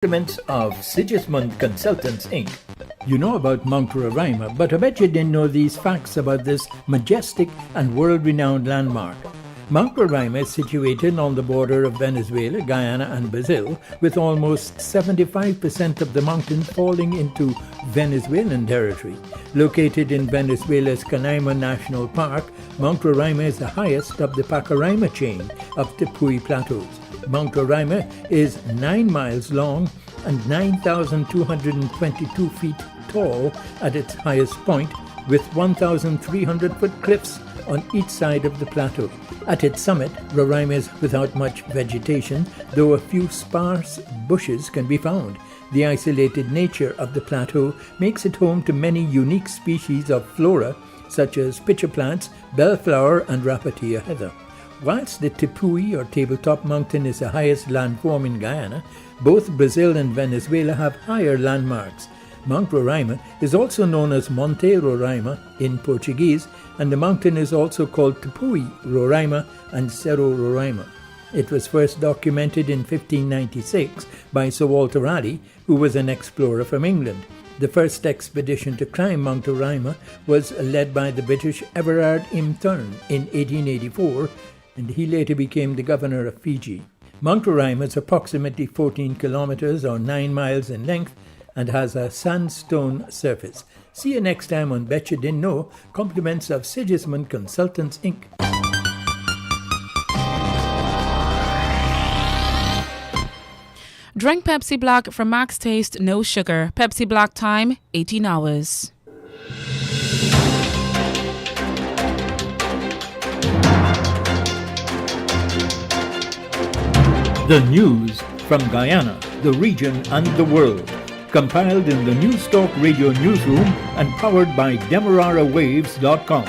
Compliments of Sigismund Consultants, Inc. You know about Mount Roraima, but I bet you didn't know these facts about this majestic and world-renowned landmark. Mount Roraima is situated on the border of Venezuela, Guyana and Brazil, with almost 75% of the mountain falling into Venezuelan territory. Located in Venezuela's Canaima National Park, Mount Roraima is the highest of the Pacaraima chain of Tepuy Plateaus. Mount Roraima is 9 miles long and 9,222 feet tall at its highest point, with 1,300-foot cliffs on each side of the plateau. At its summit, Roraima is without much vegetation, though a few sparse bushes can be found. The isolated nature of the plateau makes it home to many unique species of flora, such as pitcher plants, bellflower and rapatia heather. Whilst the Tepuy or Tabletop Mountain is the highest landform in Guyana, both Brazil and Venezuela have higher landmarks. Mount Roraima is also known as Monte Roraima in Portuguese, and the mountain is also called Tepuy Roraima and Cerro Roraima. It was first documented in 1596 by Sir Walter Raleigh, who was an explorer from England. The first expedition to climb Mount Roraima was led by the British Everard Imthurn in 1884, and he later became the governor of Fiji. Mount Roraima is approximately 14 kilometers or 9 miles in length and has a sandstone surface. See you next time on Bet You Didn't Know. Compliments of Sigismund Consultants, Inc. Drink Pepsi Black for max taste, no sugar. Pepsi Black time, 18 hours. The news from Guyana, the region and the world. Compiled in the News Talk Radio newsroom and powered by DemeraraWaves.com.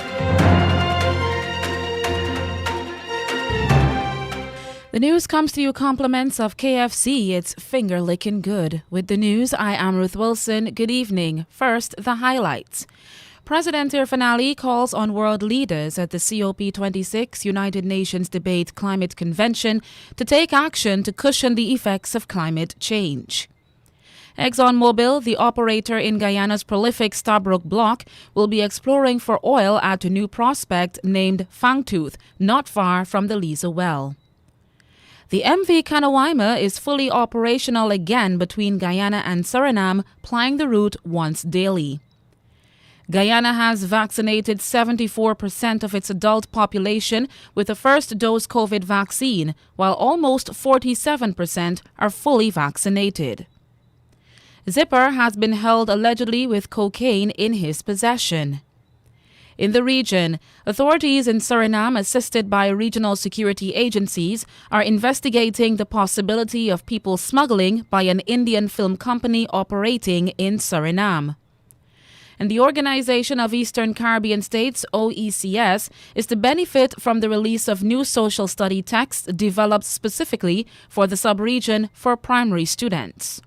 The news comes to you compliments of KFC. It's finger licking good. With the news, I am Ruth Wilson. Good evening. First, the highlights. President Irfan Ali calls on world leaders at the COP26 United Nations Debate Climate Convention to take action to cushion the effects of climate change. ExxonMobil, the operator in Guyana's prolific Stabroek block, will be exploring for oil at a new prospect named Fangtooth, not far from the Liza well. The MV Kanawaima is fully operational again between Guyana and Suriname, plying the route once daily. Guyana has vaccinated 74% of its adult population with a first-dose COVID vaccine, while almost 47% are fully vaccinated. Zipper has been held allegedly with cocaine in his possession. In the region, authorities in Suriname, assisted by regional security agencies, are investigating the possibility of people smuggling by an Indian film company operating in Suriname. And the Organization of Eastern Caribbean States, OECS, is to benefit from the release of new social study texts developed specifically for the sub-region for primary students.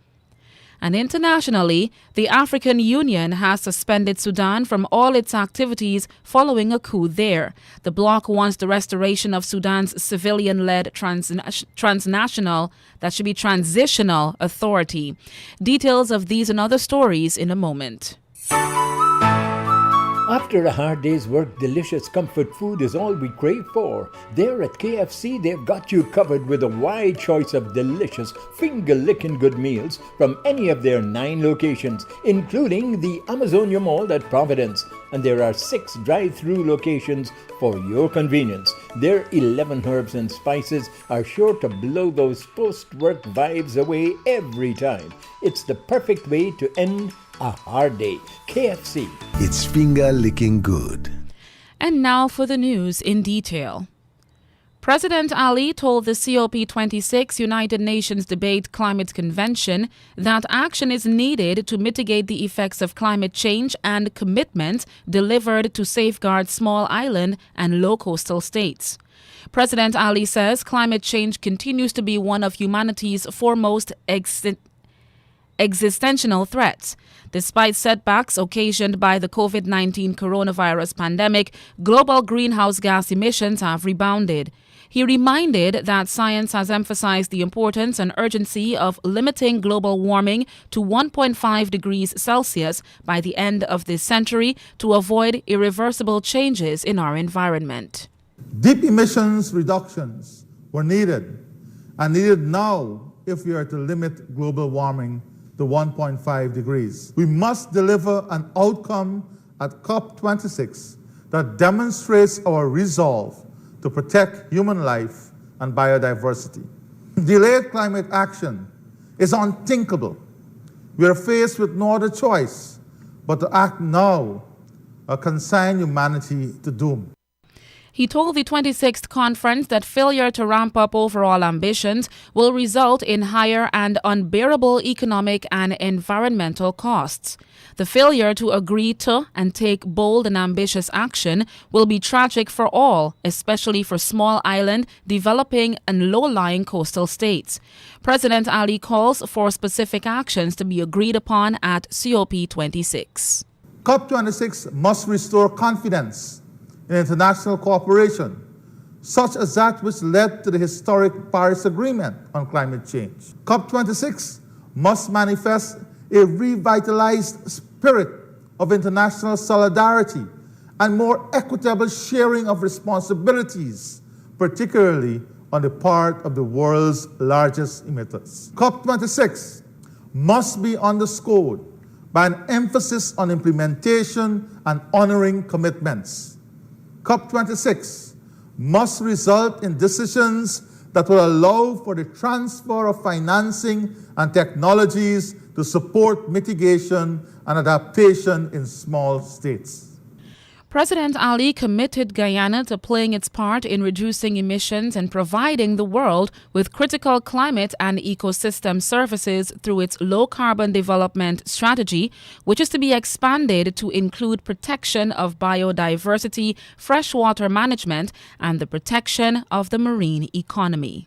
And internationally, the African Union has suspended Sudan from all its activities following a coup there. The bloc wants the restoration of Sudan's civilian-led transitional authority. Details of these and other stories in a moment. After a hard day's work, delicious comfort food is all we crave for. There at KFC, they've got you covered with a wide choice of delicious, finger-licking good meals from any of their 9 locations, including the Amazonia Mall at Providence. And there are 6 drive-through locations for your convenience. Their 11 herbs and spices are sure to blow those post-work vibes away every time. It's the perfect way to end a hard day. KFC. It's finger licking good. And now for the news in detail. President Ali told the COP26 United Nations Debate Climate Convention that action is needed to mitigate the effects of climate change and commitment delivered to safeguard small island and low coastal states. President Ali says climate change continues to be one of humanity's foremost existential threats. Despite setbacks occasioned by the COVID-19 coronavirus pandemic, global greenhouse gas emissions have rebounded. He reminded that science has emphasized the importance and urgency of limiting global warming to 1.5 degrees Celsius by the end of this century to avoid irreversible changes in our environment. Deep emissions reductions were needed and needed now if we are to limit global warming to 1.5 degrees. We must deliver an outcome at COP26 that demonstrates our resolve to protect human life and biodiversity. Delayed climate action is unthinkable. We are faced with no other choice but to act now or consign humanity to doom. He told the 26th conference that failure to ramp up overall ambitions will result in higher and unbearable economic and environmental costs. The failure to agree to and take bold and ambitious action will be tragic for all, especially for small island, developing and low-lying coastal states. President Ali calls for specific actions to be agreed upon at COP26. COP26 must restore confidence in international cooperation, such as that which led to the historic Paris Agreement on climate change. COP26 must manifest a revitalized spirit of international solidarity and more equitable sharing of responsibilities, particularly on the part of the world's largest emitters. COP26 must be underscored by an emphasis on implementation and honoring commitments. COP26 must result in decisions that will allow for the transfer of financing and technologies to support mitigation and adaptation in small states. President Ali committed Guyana to playing its part in reducing emissions and providing the world with critical climate and ecosystem services through its low-carbon development strategy, which is to be expanded to include protection of biodiversity, freshwater management, and the protection of the marine economy.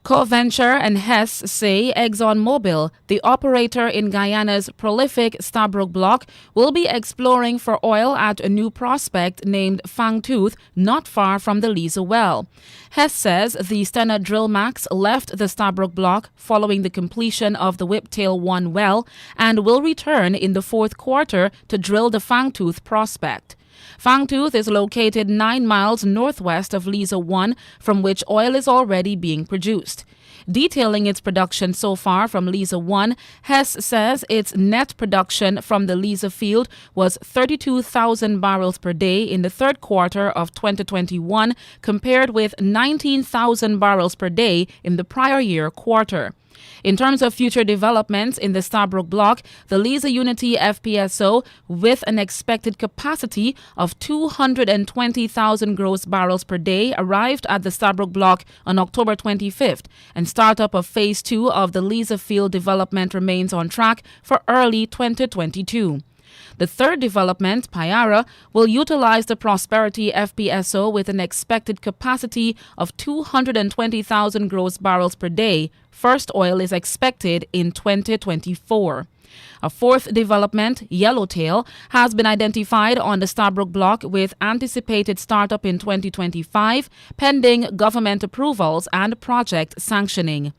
CoVenture and Hess say ExxonMobil, the operator in Guyana's prolific Stabroek Block, will be exploring for oil at a new prospect named Fangtooth not far from the Liza well. Hess says the Stena Drillmax left the Stabroek Block following the completion of the Whiptail 1 well and will return in the fourth quarter to drill the Fangtooth prospect. Fangtooth is located 9 miles northwest of Liza 1, from which oil is already being produced. Detailing its production so far from Liza 1, Hess says its net production from the Liza field was 32,000 barrels per day in the third quarter of 2021, compared with 19,000 barrels per day in the prior year quarter. In terms of future developments in the Stabroek Block, the Liza Unity FPSO, with an expected capacity of 220,000 gross barrels per day, arrived at the Stabroek Block on October 25th, and startup of Phase 2 of the Liza field development remains on track for early 2022. The third development, Payara, will utilize the Prosperity FPSO with an expected capacity of 220,000 gross barrels per day. First oil is expected in 2024. A fourth development, Yellowtail, has been identified on the Stabroek Block with anticipated startup in 2025, pending government approvals and project sanctioning.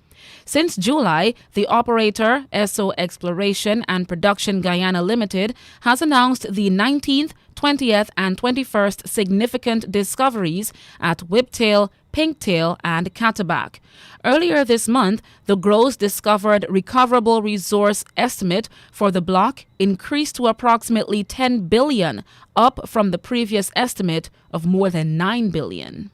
Since July, the operator, Esso Exploration and Production Guyana Limited, has announced the 19th, 20th and 21st significant discoveries at Whiptail, Pinktail and Cataback. Earlier this month, the gross discovered recoverable resource estimate for the block increased to approximately 10 billion, up from the previous estimate of more than 9 billion.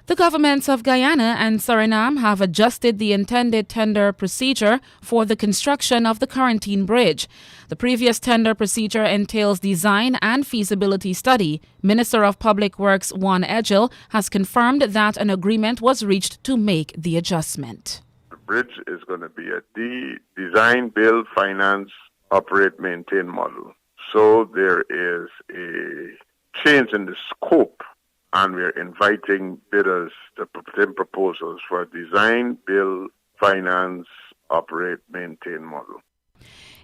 The governments of Guyana and Suriname have adjusted the intended tender procedure for the construction of the Quarantine Bridge. The previous tender procedure entails design and feasibility study. Minister of Public Works Juan Edgel has confirmed that an agreement was reached to make the adjustment. The bridge is going to be a design, build, finance, operate, maintain model. So there is a change in the scope, and we're inviting bidders to put in proposals for a design, build, finance, operate, maintain model.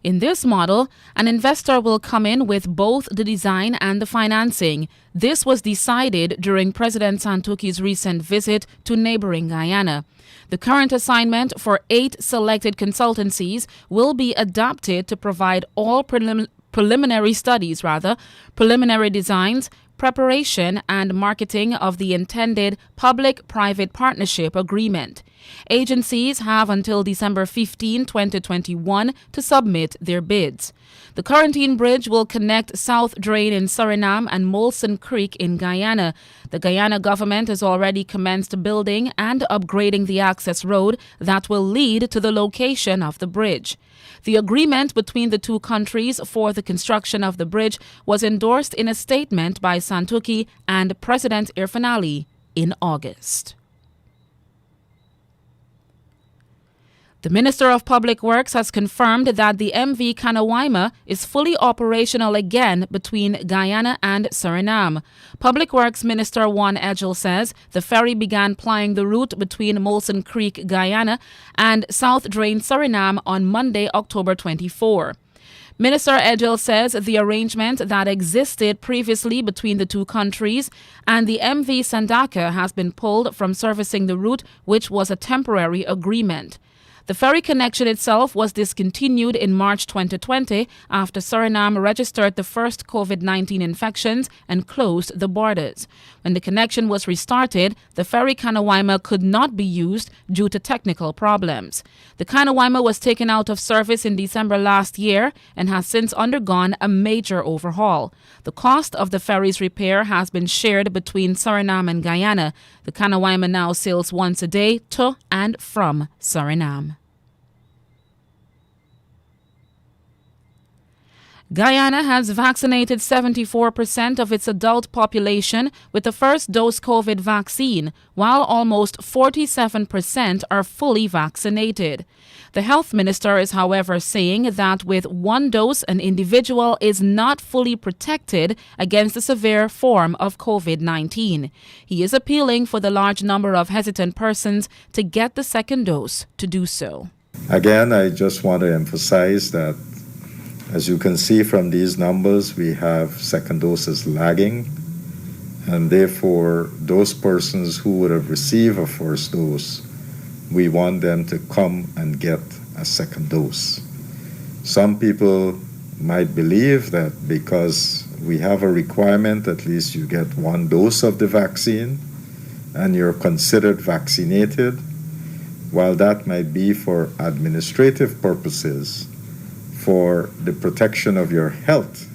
In this model, an investor will come in with both the design and the financing. This was decided during President Santoki's recent visit to neighboring Guyana. The current assignment for 8 selected consultancies will be adapted to provide all preliminary designs, preparation and marketing of the intended public-private partnership agreement. Agencies have until December 15, 2021 to submit their bids. The Quarantine Bridge will connect South Drain in Suriname and Molson Creek in Guyana. The Guyana government has already commenced building and upgrading the access road that will lead to the location of the bridge. The agreement between the two countries for the construction of the bridge was endorsed in a statement by Santoki and President Irfaan Ali in August. The Minister of Public Works has confirmed that the MV Kanawaima is fully operational again between Guyana and Suriname. Public Works Minister Juan Edgel says the ferry began plying the route between Molson Creek, Guyana and South Drain, Suriname on Monday, October 24. Minister Edgel says the arrangement that existed previously between the two countries and the MV Sandaka has been pulled from servicing the route, which was a temporary agreement. The ferry connection itself was discontinued in March 2020 after Suriname registered the first COVID-19 infections and closed the borders. When the connection was restarted, the ferry Kanawaima could not be used due to technical problems. The Kanawaima was taken out of service in December last year and has since undergone a major overhaul. The cost of the ferry's repair has been shared between Suriname and Guyana. The Kanawaima now sails once a day to and from Suriname. Guyana has vaccinated 74% of its adult population with the first dose COVID vaccine, while almost 47% are fully vaccinated. The health minister is, however, saying that with one dose, an individual is not fully protected against a severe form of COVID-19. He is appealing for the large number of hesitant persons to get the second dose to do so. Again, I just want to emphasize that as you can see from these numbers, we have second doses lagging, and therefore those persons who would have received a first dose, we want them to come and get a second dose. Some people might believe that because we have a requirement, at least you get one dose of the vaccine and you're considered vaccinated, while that might be for administrative purposes, for the protection of your health,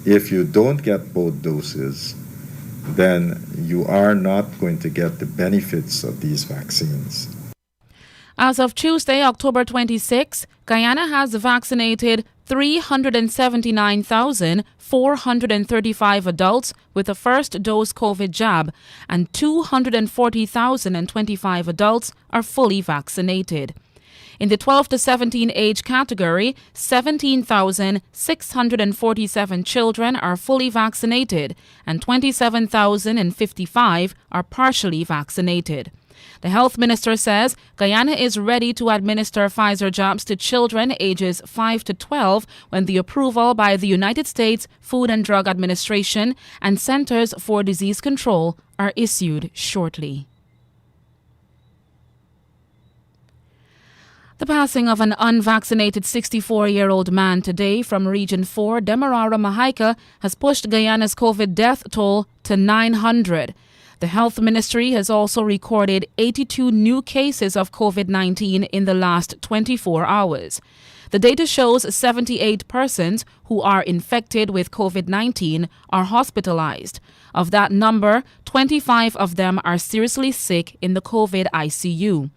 if you don't get both doses, then you are not going to get the benefits of these vaccines. As of Tuesday, October 26, Guyana has vaccinated 379,435 adults with a first dose COVID jab, and 240,025 adults are fully vaccinated. In the 12 to 17 age category, 17,647 children are fully vaccinated and 27,055 are partially vaccinated. The health minister says Guyana is ready to administer Pfizer jabs to children ages 5 to 12 when the approval by the United States Food and Drug Administration and Centers for Disease Control are issued shortly. The passing of an unvaccinated 64-year-old man today from Region 4, Demerara, Mahaica, has pushed Guyana's COVID death toll to 900. The health ministry has also recorded 82 new cases of COVID-19 in the last 24 hours. The data shows 78 persons who are infected with COVID-19 are hospitalized. Of that number, 25 of them are seriously sick in the COVID ICU.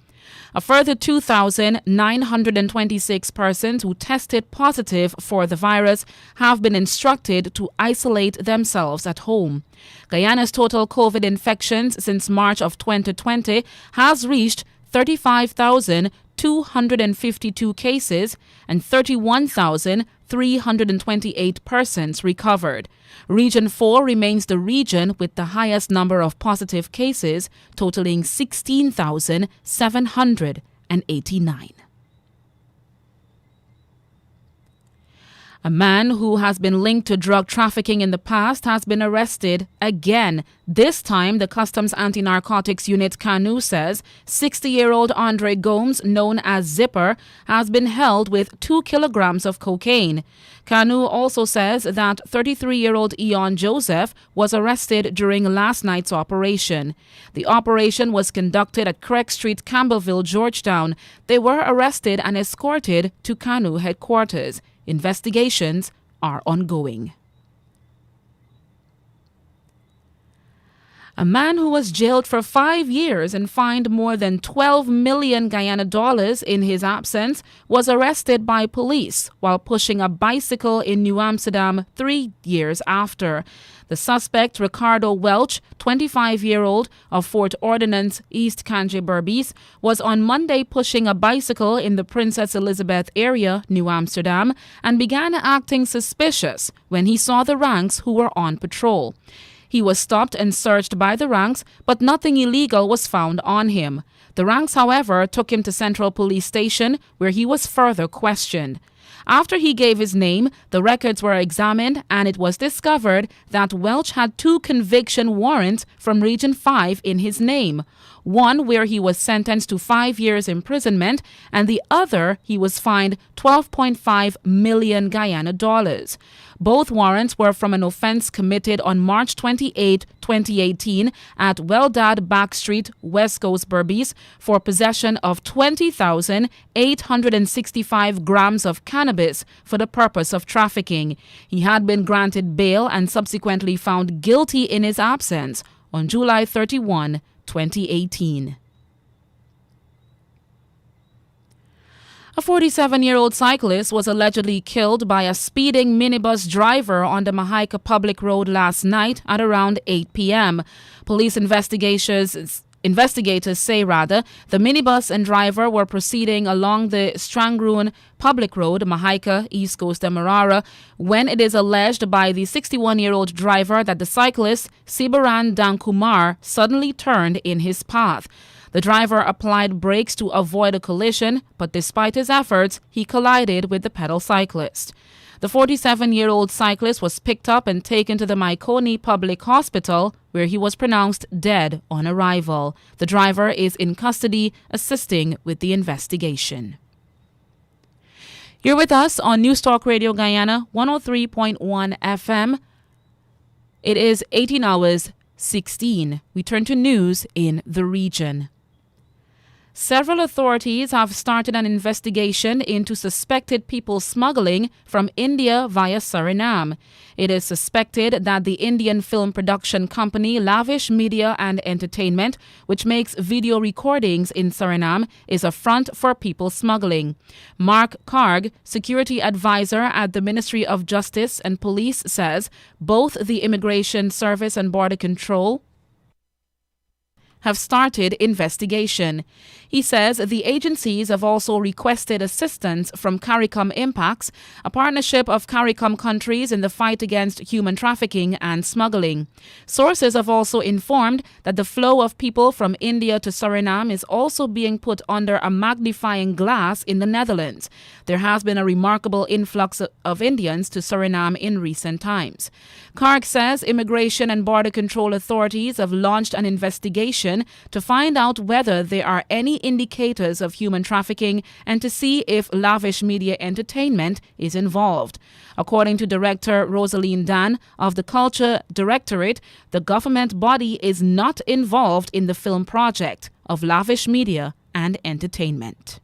A further 2,926 persons who tested positive for the virus have been instructed to isolate themselves at home. Guyana's total COVID infections since March of 2020 has reached 35,252 cases and 31,328 persons recovered. Region 4 remains the region with the highest number of positive cases, totaling 16,789. A man who has been linked to drug trafficking in the past has been arrested again. This time, the Customs Anti-Narcotics Unit Canoe says 60-year-old Andre Gomes, known as Zipper, has been held with 2 kilograms of cocaine. Canoe also says that 33-year-old Eon Joseph was arrested during last night's operation. The operation was conducted at Craig Street, Campbellville, Georgetown. They were arrested and escorted to Canoe headquarters. Investigations are ongoing. A man who was jailed for 5 years and fined more than 12 million Guyana dollars in his absence was arrested by police while pushing a bicycle in New Amsterdam 3 years after. The suspect, Ricardo Welch, 25-year-old of Fort Ordnance, East Kanje Berbice, was on Monday pushing a bicycle in the Princess Elizabeth area, New Amsterdam, and began acting suspicious when he saw the ranks who were on patrol. He was stopped and searched by the ranks, but nothing illegal was found on him. The ranks, however, took him to Central Police Station, where he was further questioned. After he gave his name, the records were examined and it was discovered that Welch had 2 conviction warrants from Region 5 in his name. One where he was sentenced to 5 years imprisonment and the other he was fined 12.5 million Guyana dollars. Both warrants were from an offense committed on March 28, 2018 at Weldad Back Street, West Coast, Berbice for possession of 20,865 grams of cannabis for the purpose of trafficking. He had been granted bail and subsequently found guilty in his absence on July 31, 2018. A 47-year-old cyclist was allegedly killed by a speeding minibus driver on the Mahaica Public Road last night at around 8 p.m. Police investigators say the minibus and driver were proceeding along the Strangroon Public Road, Mahaica, East Coast Demerara, when it is alleged by the 61-year-old driver that the cyclist, Sibaran Dankumar, suddenly turned in his path. The driver applied brakes to avoid a collision, but despite his efforts, he collided with the pedal cyclist. The 47-year-old cyclist was picked up and taken to the Maikoni Public Hospital, where he was pronounced dead on arrival. The driver is in custody, assisting with the investigation. You're with us on News Talk Radio Guyana, 103.1 FM. It is 18 hours 16. We turn to news in the region. Several authorities have started an investigation into suspected people smuggling from India via Suriname. It is suspected that the Indian film production company Lavish Media and Entertainment, which makes video recordings in Suriname, is a front for people smuggling. Mark Karg, security advisor at the Ministry of Justice and Police, says both the Immigration Service and Border Control have started investigation. He says the agencies have also requested assistance from CARICOM Impacts, a partnership of CARICOM countries in the fight against human trafficking and smuggling. Sources have also informed that the flow of people from India to Suriname is also being put under a magnifying glass in the Netherlands. There has been a remarkable influx of Indians to Suriname in recent times. Karg says Immigration and Border Control authorities have launched an investigation to find out whether there are any indicators of human trafficking and to see if Lavish Media Entertainment is involved. According to Director Rosaline Dan of the Culture Directorate, the government body is not involved in the film project of Lavish Media and Entertainment.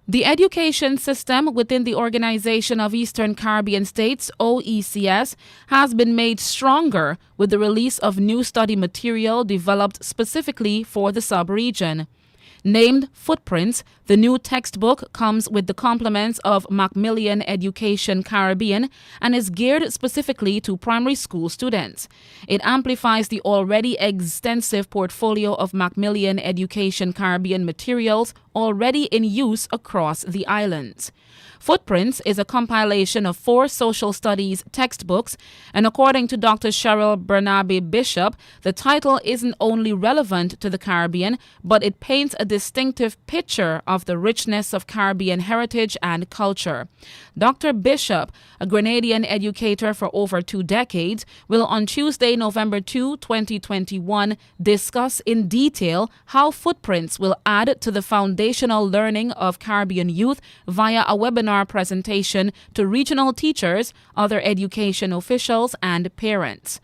The education system within the Organization of Eastern Caribbean States, OECS, has been made stronger with the release of new study material developed specifically for the sub-region. Named Footprints, the new textbook comes with the complements of Macmillan Education Caribbean and is geared specifically to primary school students. It amplifies the already extensive portfolio of Macmillan Education Caribbean materials already in use across the islands. Footprints is a compilation of 4 social studies textbooks, and according to Dr. Cheryl Bernabe Bishop, the title isn't only relevant to the Caribbean, but it paints a distinctive picture of the richness of Caribbean heritage and culture. Dr. Bishop, a Grenadian educator for over 2 decades, will on Tuesday, November 2, 2021, discuss in detail how Footprints will add to the foundational learning of Caribbean youth via a webinar presentation to regional teachers, other education officials, and parents.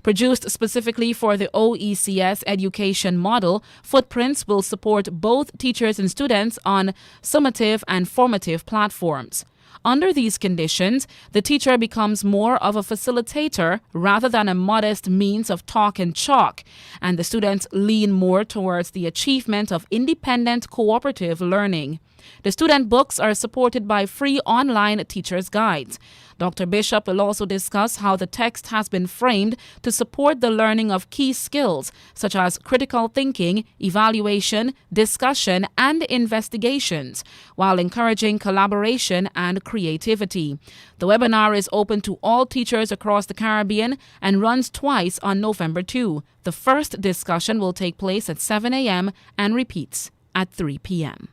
Produced specifically for the OECS education model, Footprints will support both teachers and students on summative and formative platforms. Under these conditions, the teacher becomes more of a facilitator rather than a modest means of talk and chalk, and the students lean more towards the achievement of independent cooperative learning. The student books are supported by free online teacher's guides. Dr. Bishop will also discuss how the text has been framed to support the learning of key skills such as critical thinking, evaluation, discussion, and investigations, while encouraging collaboration and creativity. The webinar is open to all teachers across the Caribbean and runs twice on November 2. The first discussion will take place at 7 a.m. and repeats at 3 p.m.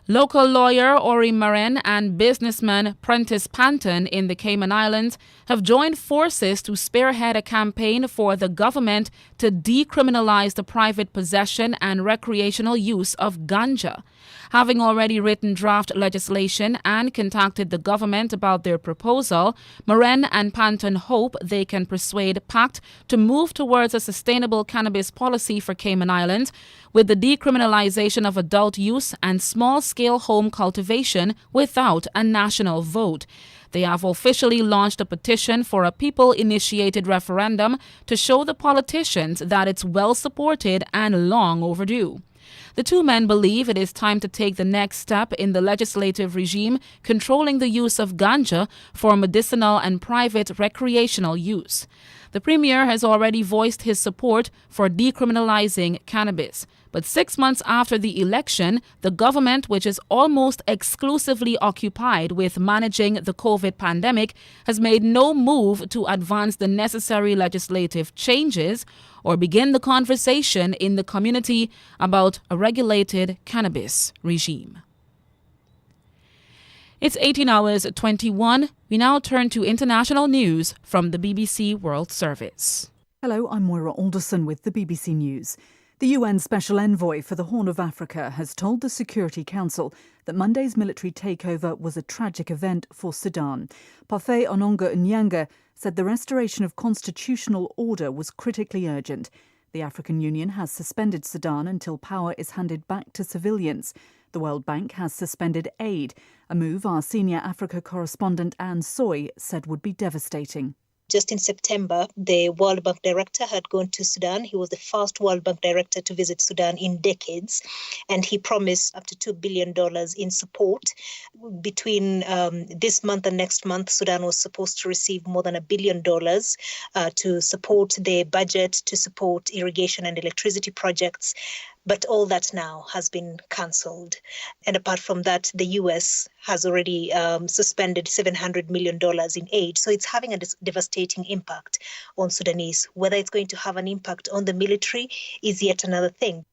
Local lawyer Ori Maren and businessman Prentice Panton in the Cayman Islands have joined forces to spearhead a campaign for the government to decriminalize the private possession and recreational use of ganja. Having already written draft legislation and contacted the government about their proposal, Maren and Panton hope they can persuade PACT to move towards a sustainable cannabis policy for Cayman Islands, with the decriminalization of adult use and small-scale home cultivation without a national vote. They have officially launched a petition for a people-initiated referendum to show the politicians that it's well supported and long overdue. The two men believe it is time to take the next step in the legislative regime controlling the use of ganja for medicinal and private recreational use. The Premier has already voiced his support for decriminalizing cannabis. But 6 months after the election, the government, which is almost exclusively occupied with managing the COVID pandemic, has made no move to advance the necessary legislative changes or begin the conversation in the community about a regulated cannabis regime. It's 18 hours 21. We now turn to international news from the BBC World Service. Hello, I'm Moira Alderson with the BBC News. The UN Special Envoy for the Horn of Africa has told the Security Council that Monday's military takeover was a tragic event for Sudan. Parfait Ononga Nyanga said the restoration of constitutional order was critically urgent. The African Union has suspended Sudan until power is handed back to civilians. The World Bank has suspended aid, a move our senior Africa correspondent Anne Soy said would be devastating. Just in September, the World Bank director had gone to Sudan. He was the first World Bank director to visit Sudan in decades, and he promised up to $2 billion in support. Between this month and next month, Sudan was supposed to receive more than $1 billion to support their budget, to support irrigation and electricity projects. But all that now has been cancelled. And apart from that, the US has already suspended $700 million in aid. So it's having a devastating impact on Sudanese. Whether it's going to have an impact on the military is yet another thing.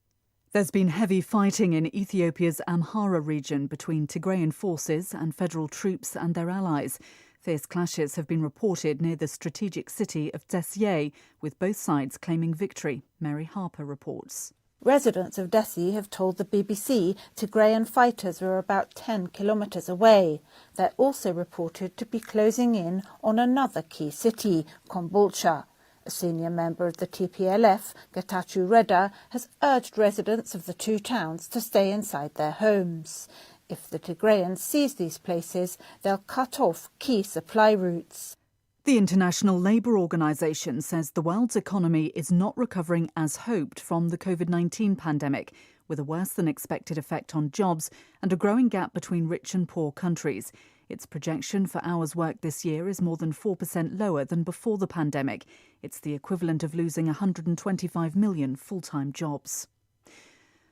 There's been heavy fighting in Ethiopia's Amhara region between Tigrayan forces and federal troops and their allies. Fierce clashes have been reported near the strategic city of Dessie, with both sides claiming victory. Mary Harper reports. Residents of Dessie have told the BBC Tigrayan fighters are about 10 kilometres away. They're also reported to be closing in on another key city, Kombolcha. A senior member of the TPLF, Getachew Reda, has urged residents of the two towns to stay inside their homes. If the Tigrayans seize these places, they'll cut off key supply routes. The International Labour Organization says the world's economy is not recovering as hoped from the COVID-19 pandemic, with a worse-than-expected effect on jobs and a growing gap between rich and poor countries. Its projection for hours worked this year is more than 4% lower than before the pandemic. It's the equivalent of losing 125 million full-time jobs.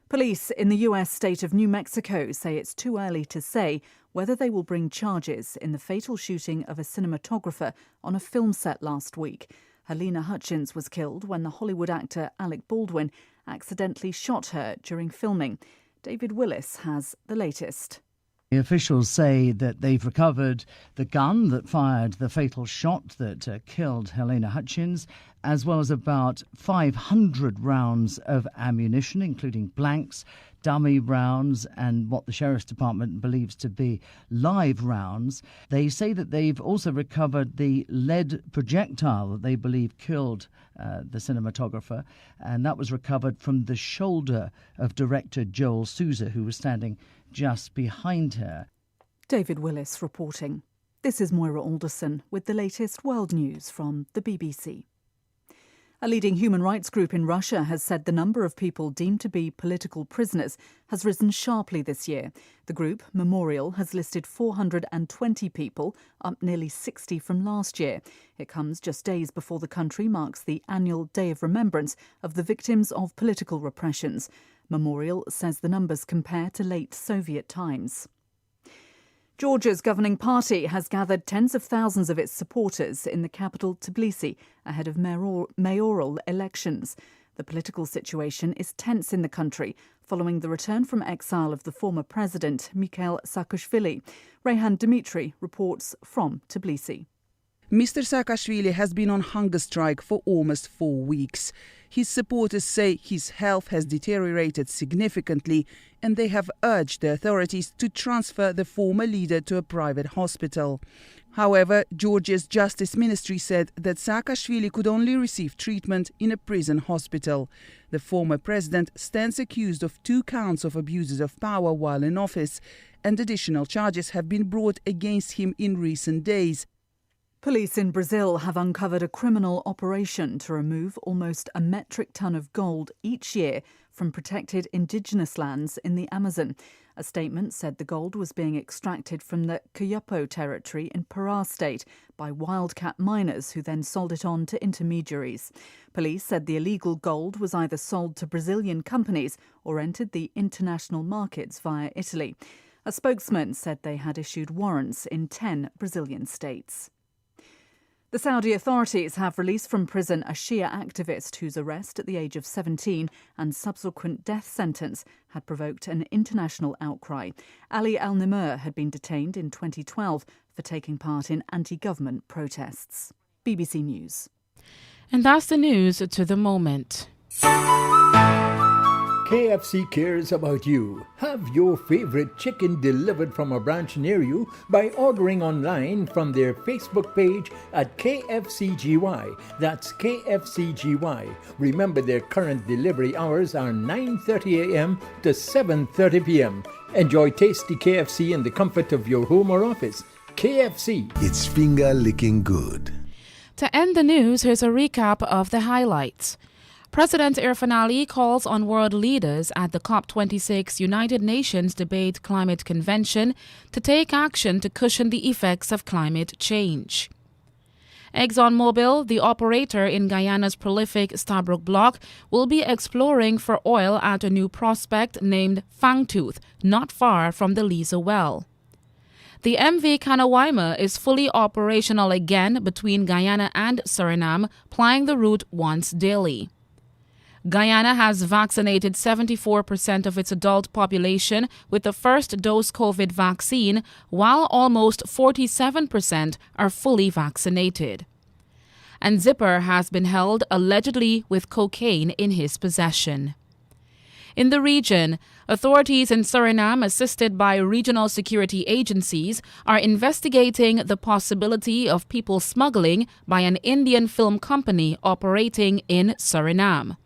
Police in the US state of New Mexico say it's too early to say whether they will bring charges in the fatal shooting of a cinematographer on a film set last week. Helena Hutchins was killed when the Hollywood actor Alec Baldwin accidentally shot her during filming. David Willis has the latest. The officials say that they've recovered the gun that fired the fatal shot that killed Helena Hutchins, as well as about 500 rounds of ammunition, including blanks, dummy rounds, and what the Sheriff's Department believes to be live rounds. They say that they've also recovered the lead projectile that they believe killed the cinematographer, and that was recovered from the shoulder of director Joel Souza, who was standing just behind her. David Willis reporting. This is Moira Alderson with the latest world news from the BBC. A leading human rights group in Russia has said the number of people deemed to be political prisoners has risen sharply this year. The group, Memorial, has listed 420 people, up nearly 60 from last year. It comes just days before the country marks the annual Day of Remembrance of the victims of political repressions. Memorial says the numbers compare to late Soviet times. Georgia's governing party has gathered tens of thousands of its supporters in the capital Tbilisi ahead of mayoral elections. The political situation is tense in the country following the return from exile of the former president, Mikhail Saakashvili. Rehan Dmitry reports from Tbilisi. Mr. Saakashvili has been on hunger strike for almost 4 weeks. His supporters say his health has deteriorated significantly, and they have urged the authorities to transfer the former leader to a private hospital. However, Georgia's Justice Ministry said that Saakashvili could only receive treatment in a prison hospital. The former president stands accused of 2 counts of abuses of power while in office, and additional charges have been brought against him in recent days. Police in Brazil have uncovered a criminal operation to remove almost a metric ton of gold each year from protected indigenous lands in the Amazon. A statement said the gold was being extracted from the Cuyapo territory in Pará state by wildcat miners who then sold it on to intermediaries. Police said the illegal gold was either sold to Brazilian companies or entered the international markets via Italy. A spokesman said they had issued warrants in 10 Brazilian states. The Saudi authorities have released from prison a Shia activist whose arrest at the age of 17 and subsequent death sentence had provoked an international outcry. Ali al-Nimr had been detained in 2012 for taking part in anti-government protests. BBC News. And that's the news to the moment. KFC cares about you. Have your favorite chicken delivered from a branch near you by ordering online from their Facebook page at KFCGY. That's KFCGY. Remember, their current delivery hours are 9:30 a.m. to 7:30 p.m. Enjoy tasty KFC in the comfort of your home or office. KFC. It's finger licking good. To end the news, here's a recap of the highlights. President Irfan Ali calls on world leaders at the COP26 United Nations Debate Climate Convention to take action to cushion the effects of climate change. ExxonMobil, the operator in Guyana's prolific Stabroek Block, will be exploring for oil at a new prospect named Fangtooth, not far from the Liza well. The MV Kanawaima is fully operational again between Guyana and Suriname, plying the route once daily. Guyana has vaccinated 74% of its adult population with the first dose COVID vaccine, while almost 47% are fully vaccinated. And Zipper has been held allegedly with cocaine in his possession. In the region, authorities in Suriname, assisted by regional security agencies, are investigating the possibility of people smuggling by an Indian film company operating in Suriname.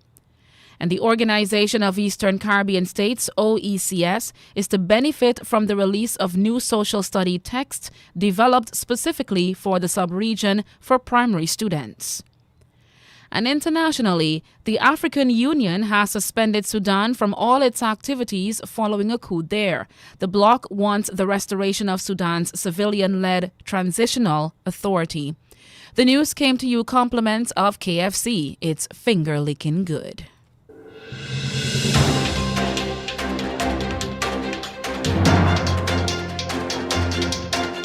And the Organization of Eastern Caribbean States, OECS, is to benefit from the release of new social study texts developed specifically for the sub-region for primary students. And internationally, the African Union has suspended Sudan from all its activities following a coup there. The bloc wants the restoration of Sudan's civilian-led transitional authority. The news came to you compliments of KFC. It's finger-licking good.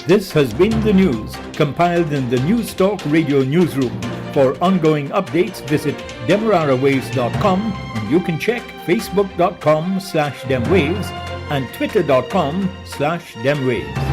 This has been the news, compiled in the News Talk Radio newsroom. For ongoing updates, visit demerarawaves.com, and you can check facebook.com/demwaves and twitter.com/demwaves.